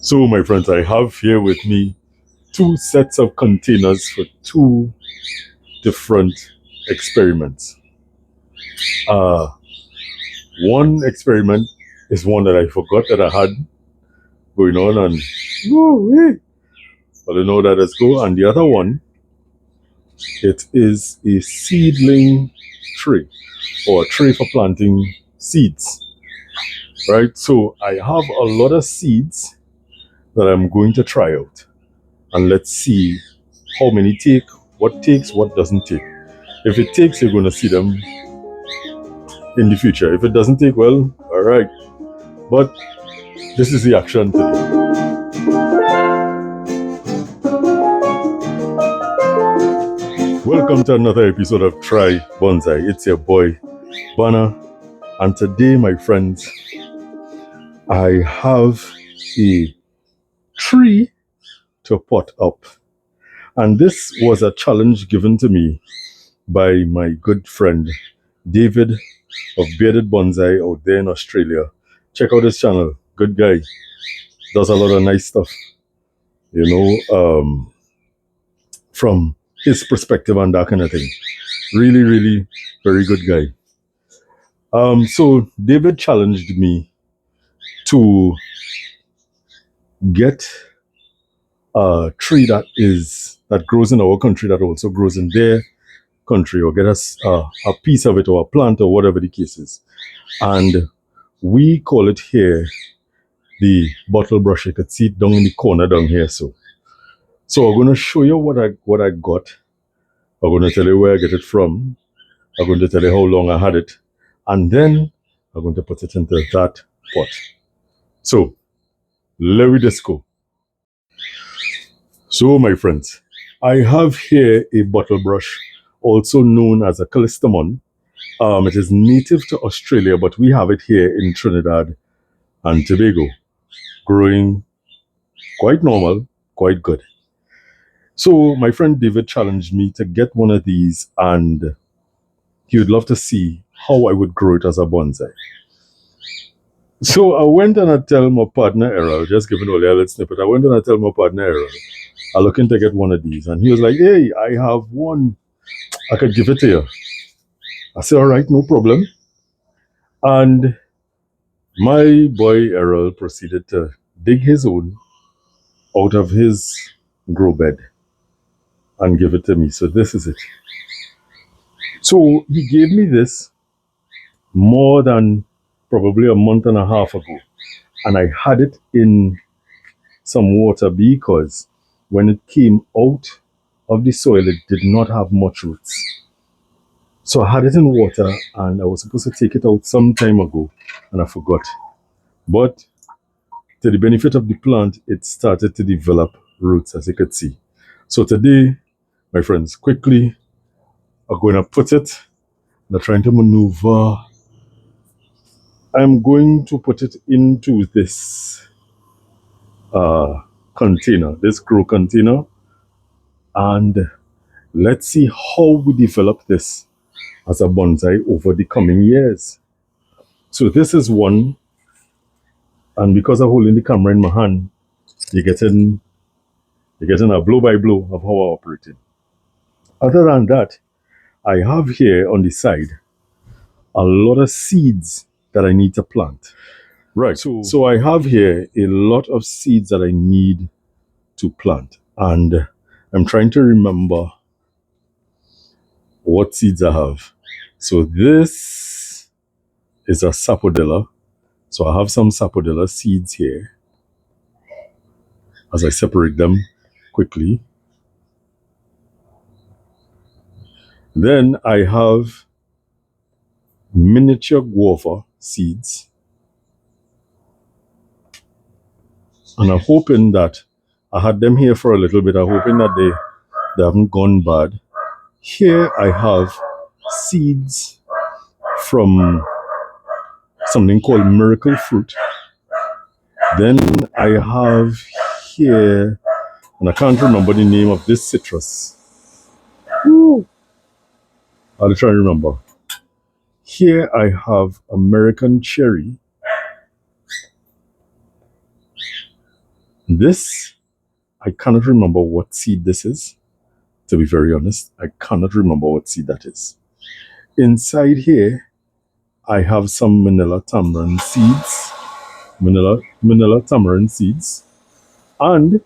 So, my friends, I have here with me two sets of containers for two different experiments. Uh, One experiment is one that I forgot that I had going on, and but I know that it's go. And the other one, it is a seedling tray or a tray for planting seeds. Right. So I have a lot of seeds that I'm going to try out, and let's see how many take, what takes, what doesn't take. If it takes, you're going to see them in the future. If it doesn't take, well, all right. But this is the action today. Welcome to another episode of Try Bonsai. It's your boy, Bana. And today, my friends, I have a tree to pot up. And this was a challenge given to me by my good friend, David of Bearded Bonsai out there in Australia. Check out his channel. Good guy. Does a lot of nice stuff, from his perspective and that kind of thing. Really, really very good guy. So David challenged me to get a tree that grows in our country that also grows in their country, or get us a piece of it or a plant or whatever the case is. And we call it here the Bottlebrush. You could see it down in the corner down here. So I'm going to show you what I got. I'm going to tell you where I get it from. I'm going to tell you how long I had it. And then I'm going to put it into that pot. So let me just go. So my friends, I have here a Bottlebrush, also known as a Callistemon. It is native to Australia, but we have it here in Trinidad and Tobago, growing quite normal, quite good. So my friend David challenged me to get one of these, and he would love to see how I would grow it as a bonsai. So I went and I tell my partner Errol, just giving all a little snippet. I went and I tell my partner Errol, I'm looking to get one of these, and he was like, "Hey, I have one. I could give it to you." I said, "All right, no problem." And my boy Errol proceeded to dig his own out of his grow bed and give it to me. So this is it. So he gave me this more than probably a month and a half ago, and I had it in some water because when it came out of the soil, it did not have much roots. So I had it in water, and I was supposed to take it out some time ago, and I forgot. But to the benefit of the plant, it started to develop roots, as you could see. So today, my friends, quickly, I'm going to put it, I'm trying to maneuver. I'm going to put it into this container, this grow container, and let's see how we develop this as a bonsai over the coming years. So this is one, and because I'm holding the camera in my hand, you're getting a blow by blow of how I operate it. Other than that, I have here on the side a lot of seeds that I need to plant. Right. So I have here a lot of seeds that I need to plant, and I'm trying to remember what seeds I have. So this is a sapodilla. So I have some sapodilla seeds here as I separate them quickly. Then I have miniature guava seeds. And I'm hoping that I had them here for a little bit. I'm hoping that they haven't gone bad. Here I have seeds from something called miracle fruit. Then I have here, and I can't remember the name of this citrus. I'll try and remember. Here I have American cherry. This, I cannot remember what seed this is. To be very honest, I cannot remember what seed that is. Inside here, I have some Manila tamarind seeds. Manila tamarind seeds. And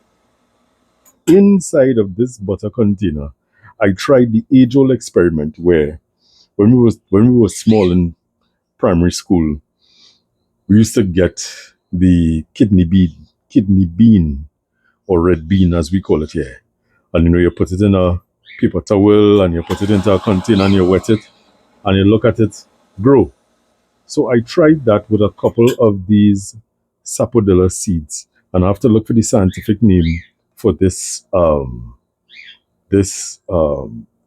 inside of this butter container, I tried the age-old experiment where when we were small in primary school, we used to get the kidney bean or red bean as we call it here. And you put it in a paper towel and you put it into a container and you wet it and you look at it grow. So I tried that with a couple of these sapodilla seeds, and I have to look for the scientific name for this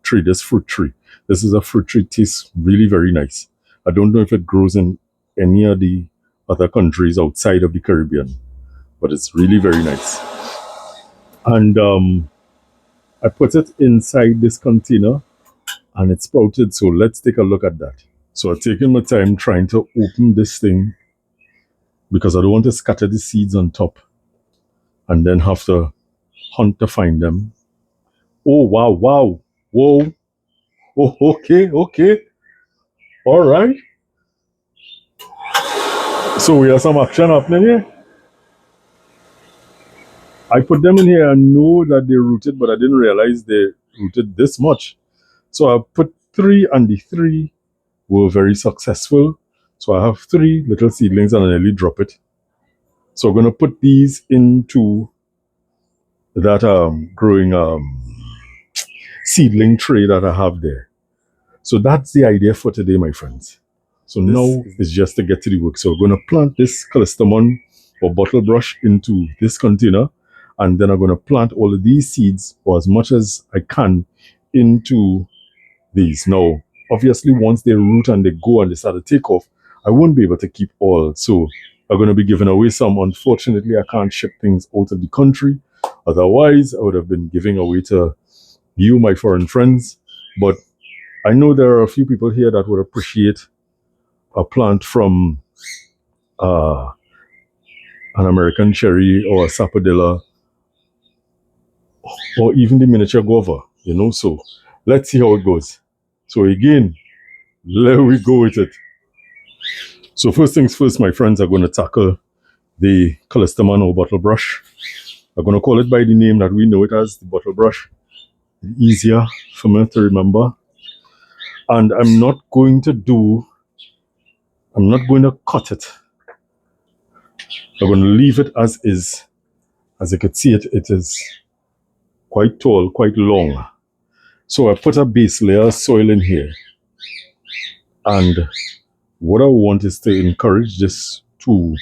tree, this fruit tree. This is a fruit tree. Tastes really very nice. I don't know if it grows in any of the other countries outside of the Caribbean, but it's really very nice. And I put it inside this container, and it sprouted. So let's take a look at that. So I've taken my time trying to open this thing because I don't want to scatter the seeds on top and then have to hunt to find them. Oh, wow, wow. Whoa. Oh, okay. All right. So we have some action happening here. I put them in here and know that they rooted, but I didn't realize they rooted this much. So I put three, and the three were very successful. So I have three little seedlings and I nearly drop it. So I'm going to put these into that growing seedling tray that I have there. So that's the idea for today, my friends. So now is just to get to the work. So we're going to plant this Callistemon or Bottlebrush into this container, and then I'm going to plant all of these seeds, or as much as I can, into these. Now, obviously, once they root and they go and they start to take off, I won't be able to keep all. So I'm going to be giving away some. Unfortunately, I can't ship things out of the country. Otherwise, I would have been giving away to you, my foreign friends. But I know there are a few people here that would appreciate a plant from an American cherry or a sapodilla or even the miniature guava, So let's see how it goes. So again, there we go with it. So first things first, my friends, are going to tackle the Callistemon or Bottlebrush. I'm going to call it by the name that we know it as, the Bottlebrush. Easier for me to remember. And I'm not going to cut it. I'm going to leave it as is. As you can see, it is quite tall, quite long. So I put a base layer of soil in here. And what I want is to encourage this to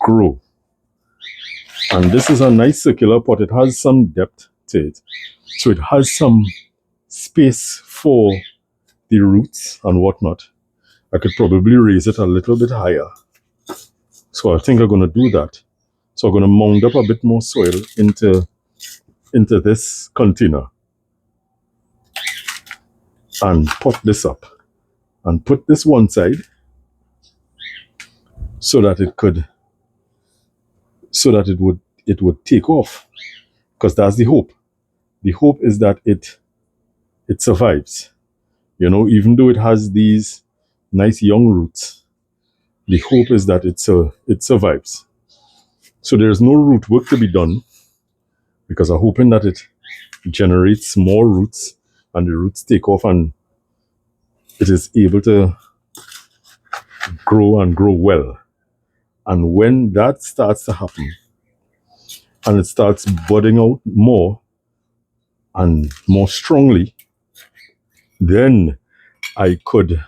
grow. And this is a nice circular pot. It has some depth to it. So it has some space for the roots and whatnot. I could probably raise it a little bit higher. So I think I'm going to do that. So I'm going to mound up a bit more soil into this container and pot this up and put this one side so that it would take off, because that's the hope. The hope is that it survives. Even though it has these nice young roots, the hope is that it survives. So there's no root work to be done, because I'm hoping that it generates more roots and the roots take off and it is able to grow and grow well. And when that starts to happen and it starts budding out more and more strongly, then I could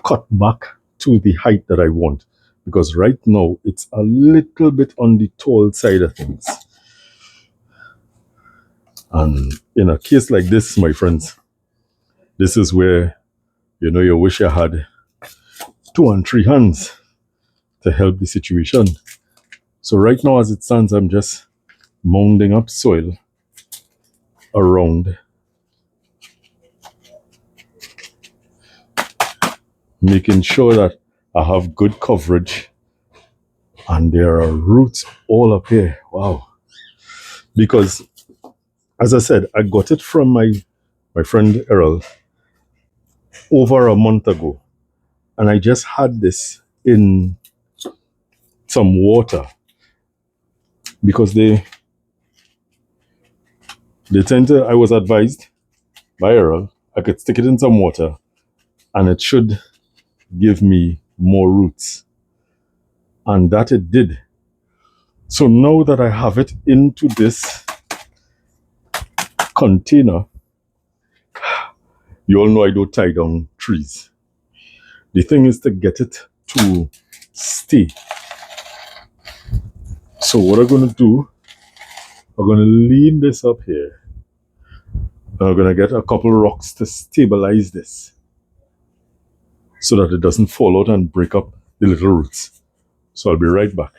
cut back to the height that I want, because right now it's a little bit on the tall side of things. And in a case like this, my friends, this is where you wish you had 2 and 3 hands to help the situation. So right now, as it stands, I'm just mounding up soil around, making sure that I have good coverage And there are roots all up here. Wow. Because, as I said, I got it from my friend Errol over a month ago. And I just had this in some water because they tend to, I was advised by Errol, I could stick it in some water and it should give me more roots. And that it did. So now that I have it into this container, you all know I don't tie down trees. The thing is to get it to stay. So what I'm going to do, I'm going to lean this up here. And I'm going to get a couple rocks to stabilize this so that it doesn't fall out and break up the little roots. So I'll be right back.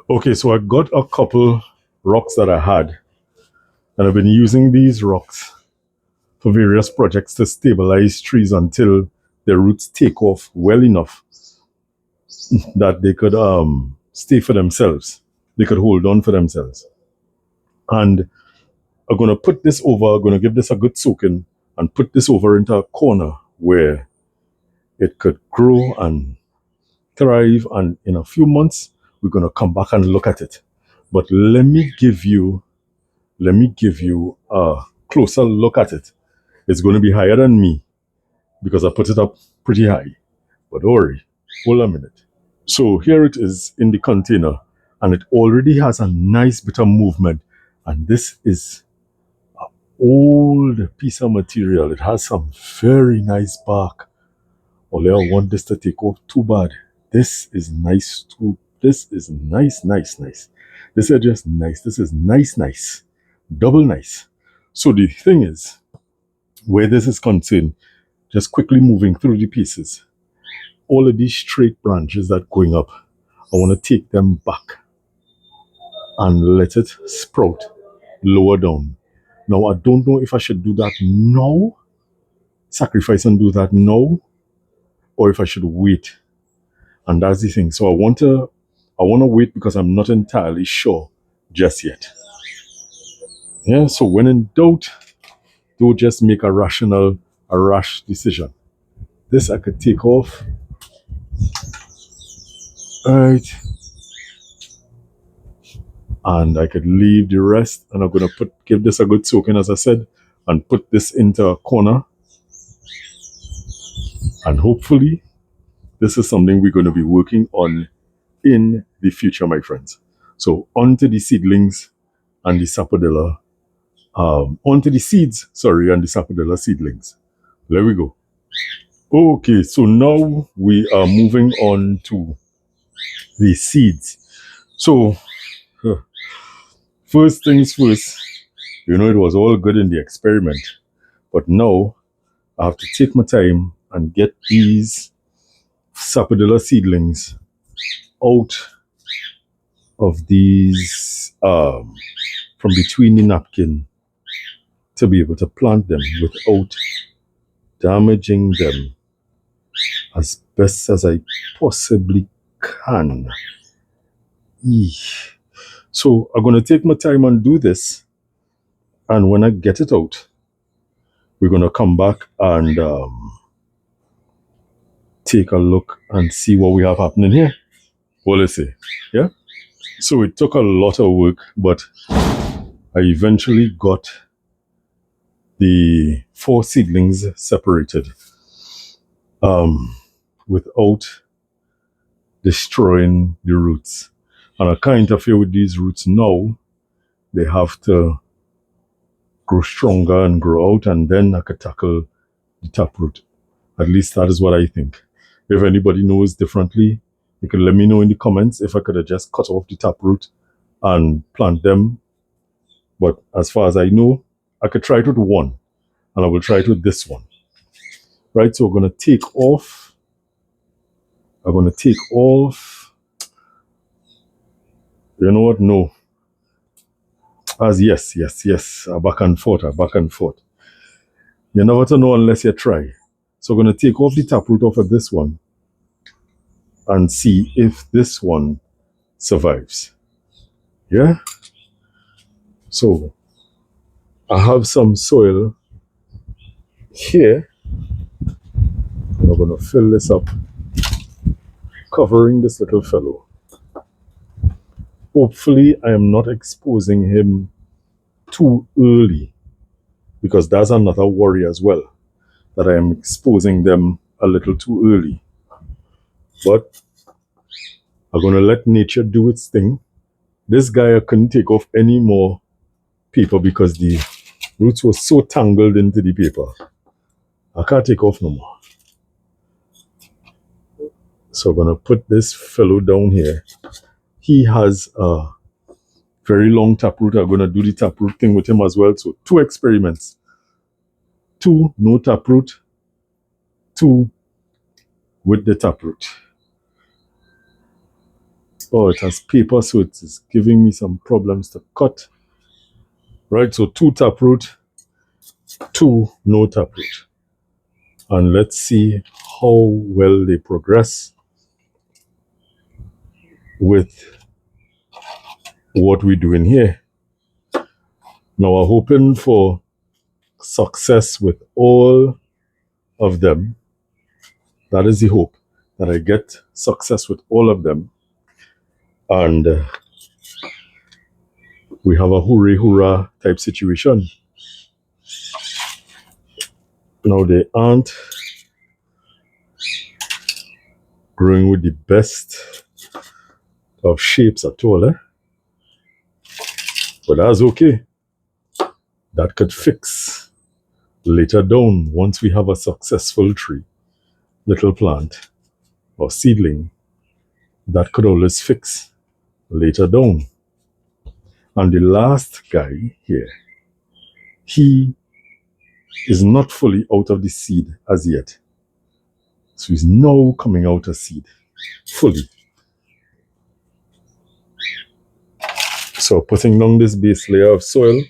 Okay, so I got a couple rocks that I had, and I've been using these rocks for various projects to stabilize trees until their roots take off well enough that they could stay for themselves. They could hold on for themselves. And I'm going to put this over, I'm going to give this a good soaking and put this over into a corner where it could grow and thrive. And in a few months, we're going to come back and look at it. But let me give you a closer look at it. It's going to be higher than me because I put it up pretty high. But don't worry, hold a minute. So here it is in the container, and it already has a nice bit of movement. And this is an old piece of material. It has some very nice bark. Only I want this to take off too bad. This is nice too. This is nice. This is just nice. This is nice. Double nice. So the thing is, where this is concerned, just quickly moving through the pieces. All of these straight branches that going up, I want to take them back and let it sprout lower down. Now, I don't know if I should do that now, sacrifice and do that now, or if I should wait. And that's the thing. So I want to wait because I'm not entirely sure just yet. Yeah, so when in doubt, don't just make a rash decision. This I could take off. Alright. And I could leave the rest, and I'm gonna give this a good soaking, as I said, and put this into a corner. And hopefully this is something we're going to be working on in the future, my friends. So onto the seedlings and the sapodilla, onto the seeds, and the sapodilla seedlings. There we go. Okay, so now we are moving on to the seeds. So first things first, it was all good in the experiment, but now I have to take my time and get these sapodilla seedlings out of these from between the napkin to be able to plant them without damaging them as best as I possibly can. So I'm going to take my time and do this, and when I get it out, we're going to come back and take a look and see what we have happening here. What let's say, yeah? So it took a lot of work, but I eventually got the 4 seedlings separated without destroying the roots. And I can't interfere with these roots now. They have to grow stronger and grow out, and then I could tackle the taproot. At least that is what I think. If anybody knows differently, you can let me know in the comments if I could have just cut off the taproot and plant them. But as far as I know, I could try it with one, and I will try it with this one. Right, so we're going to take off. I'm going to take off. You know what? No. As yes. Back and forth. You never to know unless you try. So I'm going to take off the taproot off of this one and see if this one survives. Yeah? So I have some soil here. I'm going to fill this up, covering this little fellow. Hopefully I am not exposing him too early, because that's another worry as well, that I am exposing them a little too early. But I'm going to let nature do its thing. This guy, I couldn't take off any more paper because the roots were so tangled into the paper. I can't take off no more. So I'm going to put this fellow down here. He has a very long taproot. I'm going to do the taproot thing with him as well. So 2 experiments. 2 no taproot, 2 with the taproot. Oh, it has paper, so it is giving me some problems to cut. Right, so 2 taproot, 2 no taproot. And let's see how well they progress with what we're doing here. Now I'm hoping for success with all of them. That is the hope, that I get success with all of them. And we have a hooray hurrah type situation. Now they aren't growing with the best of shapes at all, but that's okay. That could fix later down once we have a successful tree, little plant or seedling. That could always fix later down. And the last guy here, he is not fully out of the seed as yet. So he's now coming out of seed fully. So putting down this base layer of soil,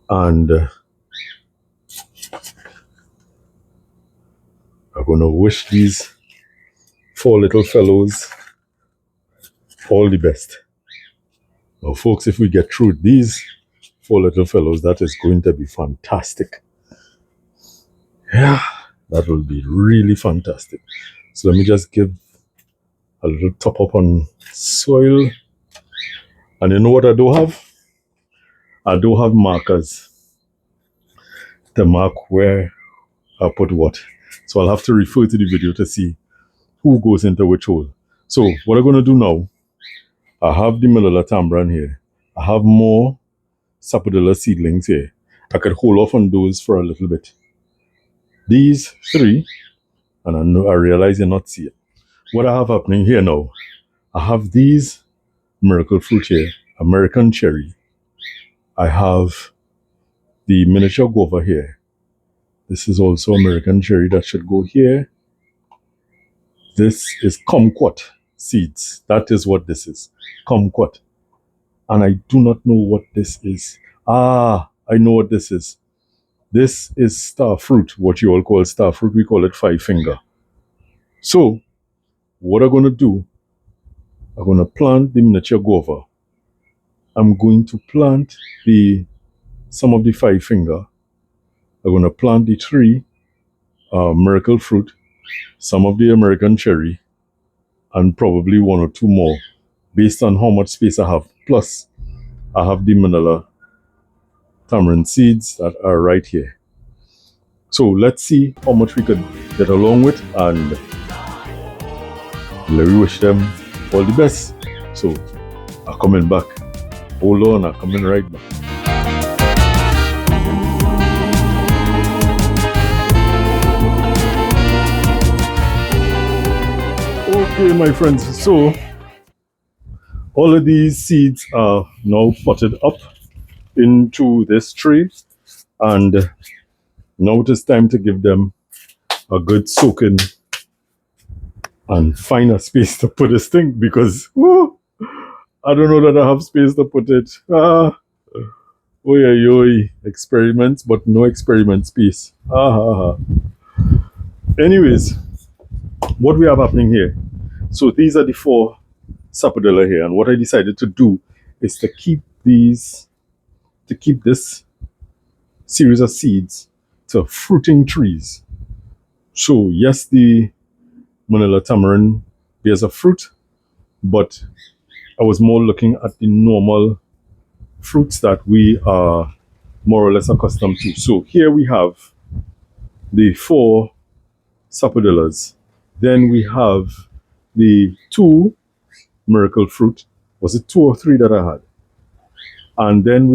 and I'm going to wish these 4 little fellows all the best. Now folks, if we get through these 4 little fellows, that is going to be fantastic. Yeah, that will be really fantastic. So let me just give a little top up on soil. And you know what I do have? I do have markers to mark where I put what. So I'll have to refer to the video to see who goes into which hole. So what I'm going to do now, I have the Manila Tambran here. I have more Sapodilla seedlings here. I could hold off on those for a little bit. These 3, and I realize you're not seeing it. What I have happening here now, I have these miracle fruit here, American cherry. I have the miniature guava here. This is also American cherry that should go here. This is kumquat seeds. That is what this is, kumquat. And I do not know what this is. Ah, I know what this is. This is star fruit, what you all call star fruit. We call it 5 finger. So what I'm going to do, I'm going to plant the miniature guava. I'm going to plant some of the 5 finger. I'm going to plant the 3 miracle fruit, some of the American cherry, and probably 1 or 2 more, based on how much space I have. Plus, I have the Manila tamarind seeds that are right here. So let's see how much we could get along with, and let me wish them all the best. So I'm coming back. Hold on, I'm coming right back. Okay, my friends, so all of these seeds are now potted up into this tray, and now it is time to give them a good soaking and find a space to put this thing, because I don't know that I have space to put it. Experiments, but no experiment space. Anyways, what we have happening here. So these are the 4 sapodilla here, and what I decided to do is to keep this series of seeds to fruiting trees. So yes, the Manila tamarind bears a fruit, but I was more looking at the normal fruits that we are more or less accustomed to. So here we have the 4 sapodillas. Then we have the 2 miracle fruit. Was it 2 or 3 that I had? And then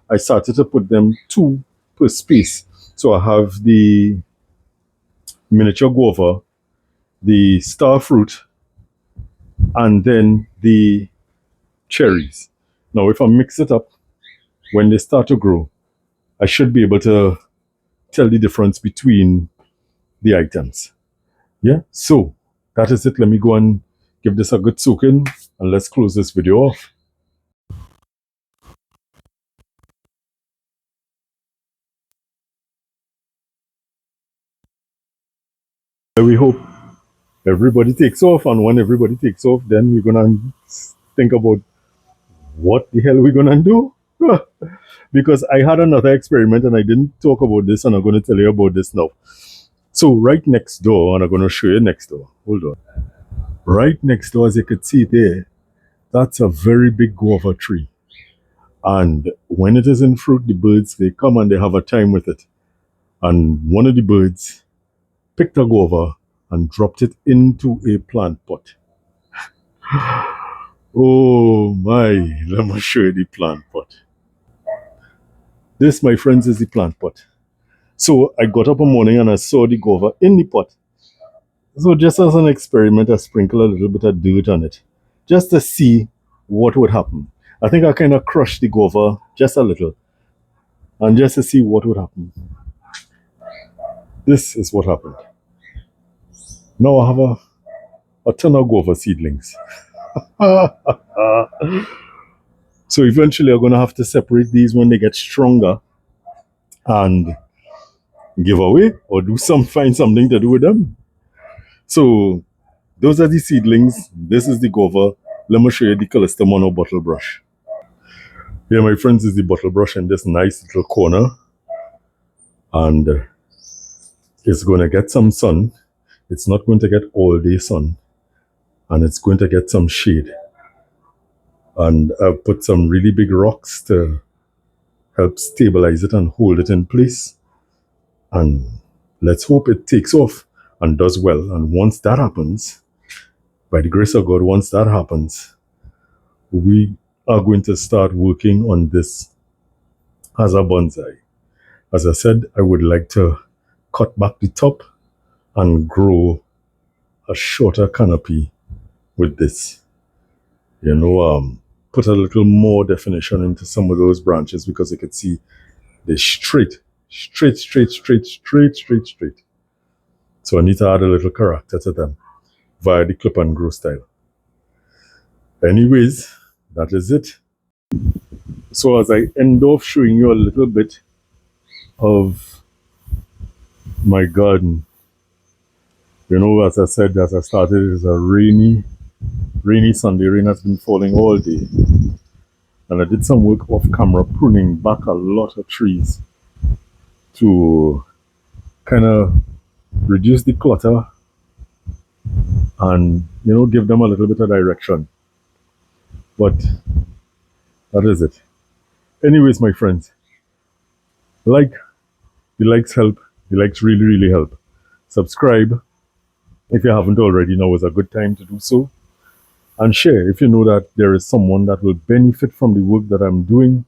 I started to put them 2 per space. So I have the miniature guava, the star fruit, and then the cherries. Now, if I mix it up, when they start to grow, I should be able to tell the difference between the items. Yeah, so that is it. Let me go and give this a good soak in, and let's close this video off. We hope everybody takes off, and when everybody takes off, then we're gonna think about what the hell we're gonna do. Because I had another experiment and I didn't talk about this, and I'm gonna tell you about this now. So right next door, and I'm gonna show you next door. Hold on. Right next door, as you can see there, that's a very big guava tree. And when it is in fruit, the birds, they come and they have a time with it. And one of the birds picked a guava and dropped it into a plant pot. Oh my, let me show you the plant pot. This, my friends, is the plant pot. So I got up one morning and I saw the guava in the pot. So just as an experiment, I sprinkled a little bit of dirt on it, just to see what would happen. I think I kind of crushed the guava just a little, and just to see what would happen. This is what happened. Now I have a ton of guava seedlings. So eventually I'm going to have to separate these when they get stronger and give away or find something to do with them. So those are the seedlings. This is the guava. Let me show you the Callistemon or Bottlebrush. Here, my friends, is the Bottlebrush in this nice little corner. And it's going to get some sun. It's not going to get all day sun. And it's going to get some shade. And I've put some really big rocks to help stabilize it and hold it in place. And let's hope it takes off and does well. And once that happens, by the grace of God, once that happens, we are going to start working on this as a bonsai. As I said, I would like to cut back the top and grow a shorter canopy with this. Put a little more definition into some of those branches, because you can see they're straight. So I need to add a little character to them via the clip and grow style. Anyways, that is it. So as I end off showing you a little bit of my garden, as I said, as I started, it is a rainy Sunday. Rain has been falling all day. And I did some work off camera, pruning back a lot of trees to kind of reduce the clutter and, give them a little bit of direction. But that is it. Anyways, my friends, the likes help. The likes really, really help. Subscribe if you haven't already. Now is a good time to do so. And share if you know that there is someone that will benefit from the work that I'm doing.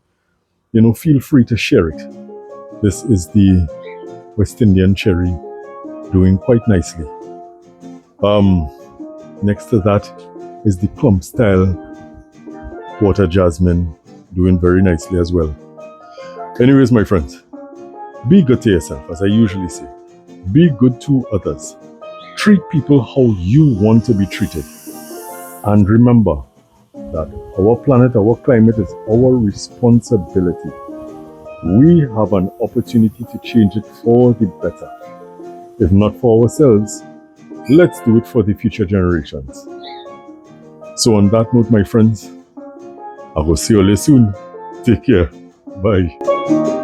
Feel free to share it. This is the West Indian cherry doing quite nicely. Next to that is the clump style water jasmine doing very nicely as well. Anyways, my friends, be good to yourself, as I usually say. Be good to others. Treat people how you want to be treated. And remember that our planet, our climate is our responsibility. We have an opportunity to change it for the better. If not for ourselves, Let's do it for the future generations. So on that note, my friends, I will see you all soon. Take care. Bye.